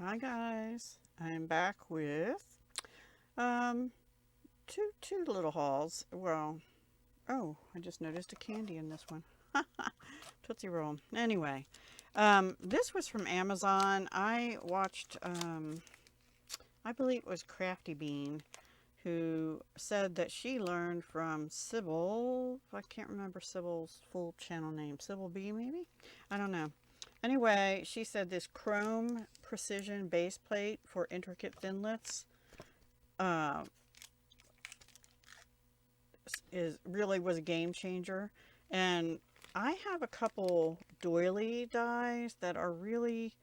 Hi guys, I'm back with um two little hauls. Well, oh, I just noticed a candy in this one. Tootsie Roll. Anyway, this was from Amazon. I watched I believe it was Crafty Bean who said that she learned from Sybil. I can't remember Sybil's full channel name. Sybil B maybe? I don't know. Anyway, she said this chrome precision base plate for intricate thinlits uh, was a game changer. And I have a couple doily dies that are really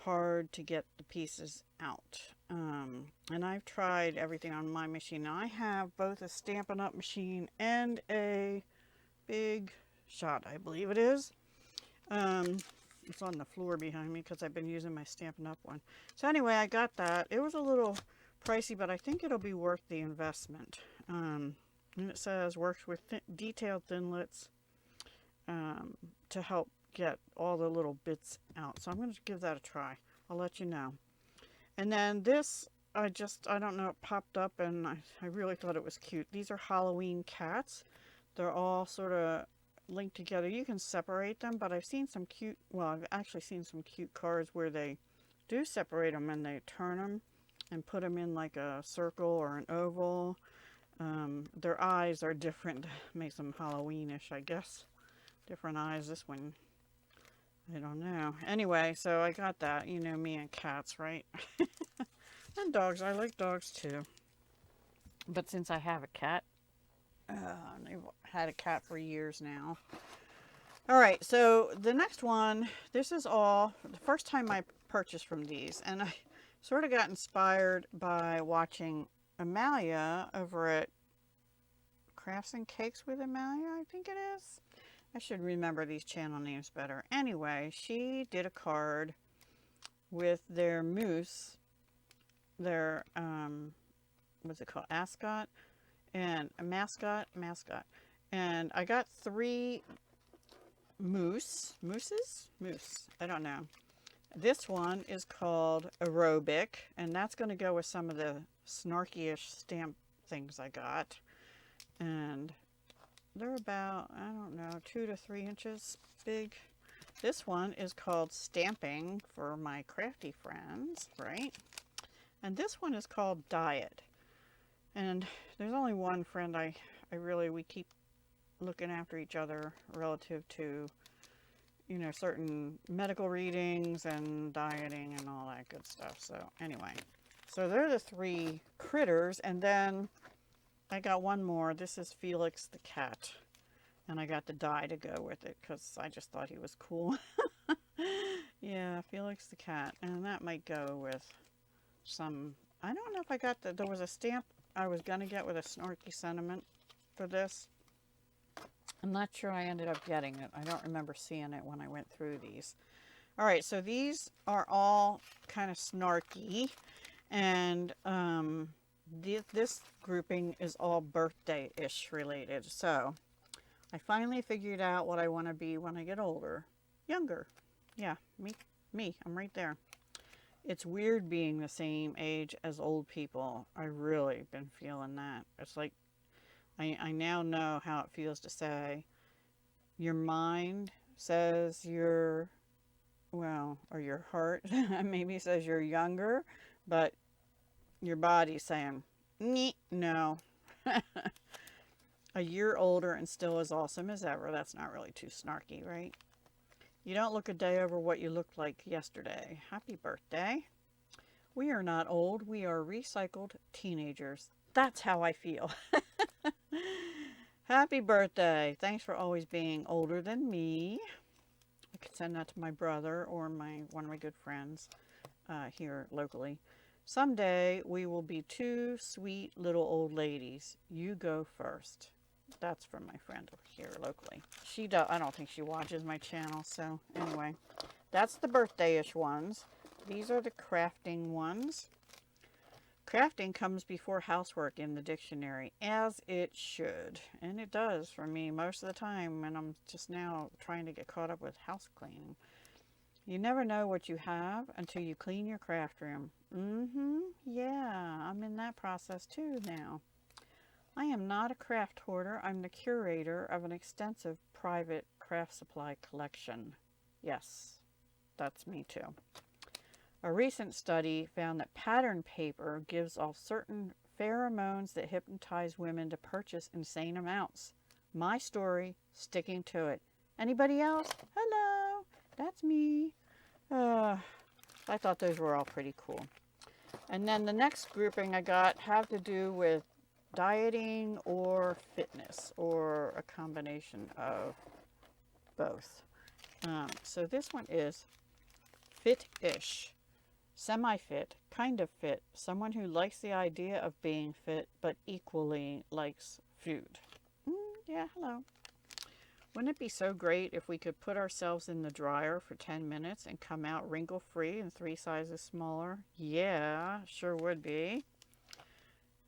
hard to get the pieces out. And I've tried everything on my machine. Now I have both a Stampin' Up machine and a Big Shot, I believe it is. It's on the floor behind me because I've been using my Stampin' Up one. So anyway, I got that. It was a little pricey, but I think it'll be worth the investment. And it says works with detailed thinlits to help get all the little bits out. So I'm going to give that a try. I'll let you know. And then this, I don't know, it popped up and I really thought it was cute. These are Halloween cats. They're all sort of linked together. You can separate them, but I've seen some cute, well, I've actually seen some cute cards where they do separate them and they turn them and put them in like a circle or an oval. Their eyes are different, makes them Halloweenish, I guess. Different eyes. This one, I don't know. Anyway, so I got that. You know me and cats, right? And dogs. I like dogs too. But since I have a cat, I've had a cat for years now. All right, so the next one, this is all the first time I purchased from these, and I sort of got inspired by watching Amalia over at Crafts and Cakes with Amalia, I think it is. I should remember these channel names better. Anyway, she did a card with their moose, their, what's it called, ascot, and a mascot. And I got 3 moose, I don't know. This one is called Aerobic, and that's going to go with some of the snarky-ish stamp things I got. And they're about, I don't know, 2 to 3 inches big. This one is called Stamping for my crafty friends, right? And this one is called Diet. And there's only one friend we keep looking after each other relative to, you know, certain medical readings and dieting and all that good stuff. So anyway, so they're the 3 critters. And then I got one more. This is Felix the cat. And I got the die to go with it because I just thought he was cool. Yeah, Felix the cat. And that might go with some, I don't know if I got there was a stamp I was going to get with a snarky sentiment for this. I'm not sure I ended up getting it. I don't remember seeing it when I went through these. All right, so these are all kind of snarky. And this grouping is all birthday-ish related. So I finally figured out what I want to be when I get older. Younger. Yeah, me. I'm right there. It's weird being the same age as old people. I really been feeling that. It's like I now know how it feels to say your mind says you're, well, or your heart maybe says you're younger, but your body's saying, no. A year older and still as awesome as ever. That's not really too snarky, right? You don't look a day over what you looked like yesterday. Happy birthday. We are not old. We are recycled teenagers. That's how I feel. Happy birthday. Thanks for always being older than me. I could send that to my brother or one of my good friends here locally. Someday we will be 2 sweet little old ladies. You go first. That's from my friend here locally. I don't think she watches my channel, so anyway. That's the birthday-ish ones. These are the crafting ones. Crafting comes before housework in the dictionary, as it should. And it does for me most of the time when I'm just now trying to get caught up with house cleaning. You never know what you have until you clean your craft room. Yeah, I'm in that process too now. I am not a craft hoarder. I'm the curator of an extensive private craft supply collection. Yes, that's me too. A recent study found that pattern paper gives off certain pheromones that hypnotize women to purchase insane amounts. My story, sticking to it. Anybody else? Hello, that's me. I thought those were all pretty cool. And then the next grouping I got have to do with dieting or fitness or a combination of both. So this one is fit-ish, semi-fit, kind of fit, someone who likes the idea of being fit but equally likes food. Yeah, hello. Wouldn't it be so great if we could put ourselves in the dryer for 10 minutes and come out wrinkle-free and 3 sizes smaller? Yeah, sure would be.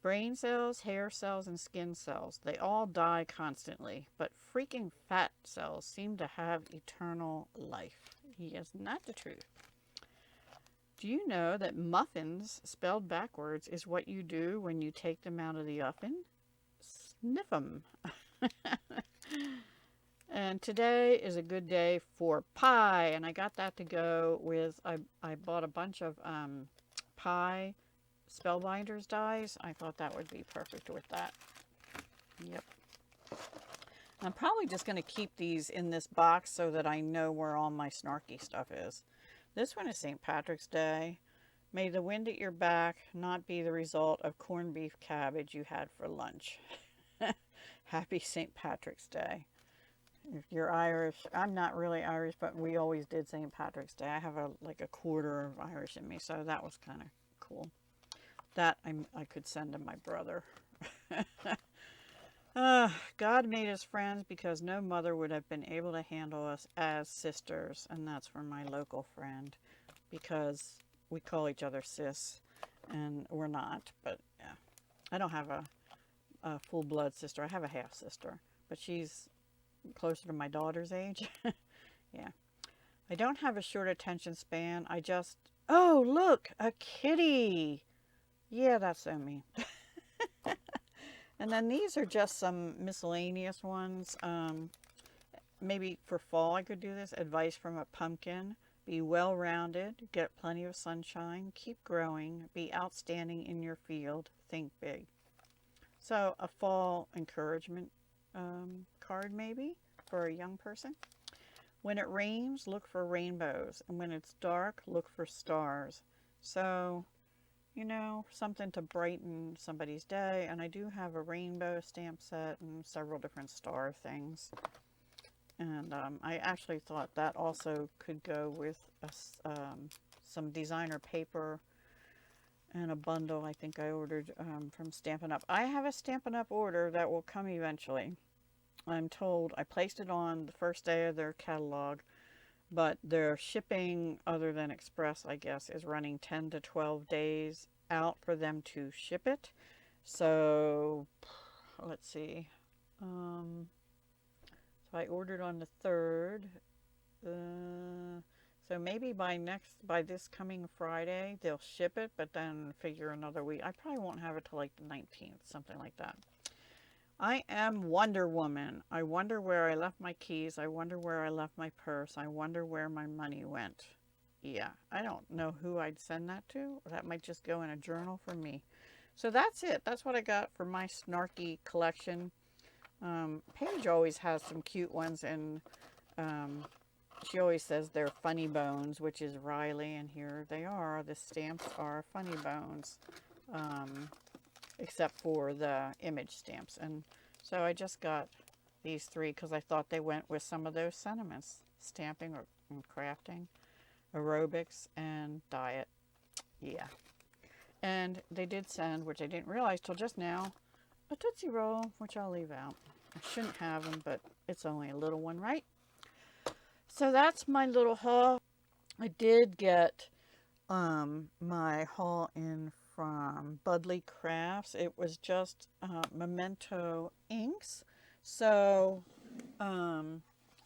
Brain cells, hair cells, and skin cells, they all die constantly, but freaking fat cells seem to have eternal life. Yes, not the truth. Do you know that muffins spelled backwards is what you do when you take them out of the oven? Sniff them. And today is a good day for pie, and I got that to go with, I bought a bunch of pie spellbinders dies. I thought that would be perfect with that. Yep. I'm probably just going to keep these in this box so that I know where all my snarky stuff is. This one is St. Patrick's Day. May the wind at your back not be the result of corned beef cabbage you had for lunch. Happy St. Patrick's Day. If you're Irish, I'm not really Irish, but we always did St. Patrick's Day. I have like a quarter of Irish in me, so that was kind of cool. That I could send to my brother. God made us friends because no mother would have been able to handle us as sisters. And that's for my local friend, because we call each other sis, and we're not. But yeah, I don't have a full-blood sister. I have a half-sister, but she's closer to my daughter's age. Yeah. I don't have a short attention span. I just... Oh, look! A kitty! Yeah, that's so me. And then these are just some miscellaneous ones. Maybe for fall I could do this. Advice from a pumpkin. Be well-rounded. Get plenty of sunshine. Keep growing. Be outstanding in your field. Think big. So a fall encouragement card maybe for a young person. When it rains, look for rainbows. And when it's dark, look for stars. So... you know, something to brighten somebody's day. And I do have a rainbow stamp set and several different star things. And I actually thought that also could go with some designer paper and a bundle I think I ordered from Stampin' Up. I have a Stampin' Up order that will come eventually. I'm told I placed it on the first day of their catalog. But their shipping, other than express, I guess, is running 10 to 12 days out for them to ship it. So, let's see. So I ordered on the 3rd. So maybe by this coming Friday, they'll ship it, but then figure another week. I probably won't have it till like the 19th, something like that. I am Wonder Woman. I wonder where I left my keys. I wonder where I left my purse. I wonder where my money went. Yeah, I don't know who I'd send that to. That might just go in a journal for me. So that's it. That's what I got for my snarky collection. Paige always has some cute ones, and she always says they're funny bones, which is Riley, and here they are. The stamps are funny bones. Except for the image stamps. And so I just got these 3 because I thought they went with some of those sentiments. Stamping or crafting, aerobics, and diet. Yeah. And they did send, which I didn't realize till just now, a Tootsie Roll, which I'll leave out. I shouldn't have them, but it's only a little one, right? So that's my little haul. I did get my haul in from Budley Crafts. It was just Memento inks. So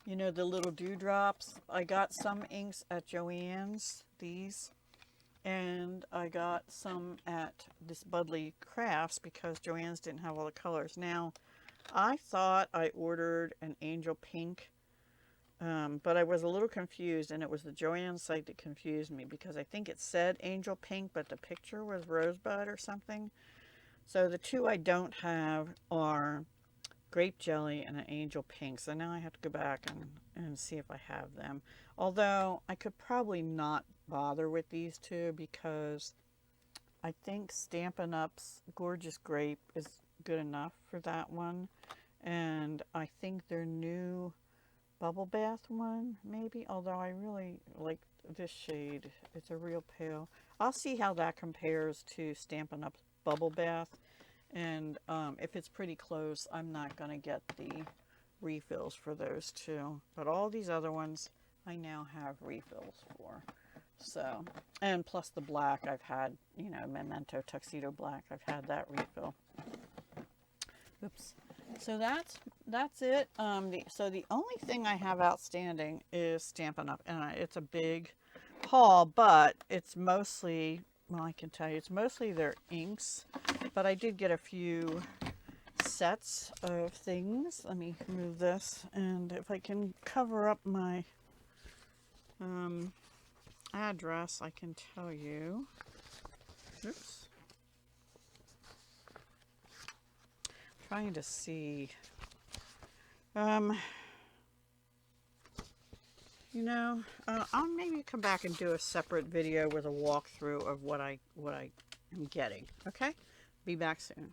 You know, the little dewdrops. I got some inks at Joann's, these. And I got some at this Budley Crafts because Joann's didn't have all the colors. Now, I thought I ordered an angel pink, but I was a little confused, and it was the Joann's site that confused me because I think it said angel pink, but the picture was rosebud or something. So the two I don't have are grape jelly and an angel pink. So now I have to go back and see if I have them. Although I could probably not bother with these two because I think Stampin' Up's Gorgeous Grape is good enough for that one. And I think their new Bubble Bath one, maybe. Although I really like this shade. It's a real pale. I'll see how that compares to Stampin' Up's Bubble Bath. And if it's pretty close, I'm not going to get the refills for those two. But all these other ones, I now have refills for. So, and plus the black I've had, you know, Memento Tuxedo Black, I've had that refill. Oops. So that's it. So the only thing I have outstanding is Stampin' Up, and it's a big haul, but it's mostly, well, I can tell you, it's mostly their inks, but I did get a few sets of things. Let me move this, and if I can cover up my address, I can tell you. Oops. Trying to see. You know, I'll maybe come back and do a separate video with a walkthrough of what I am getting. Okay? Be back soon.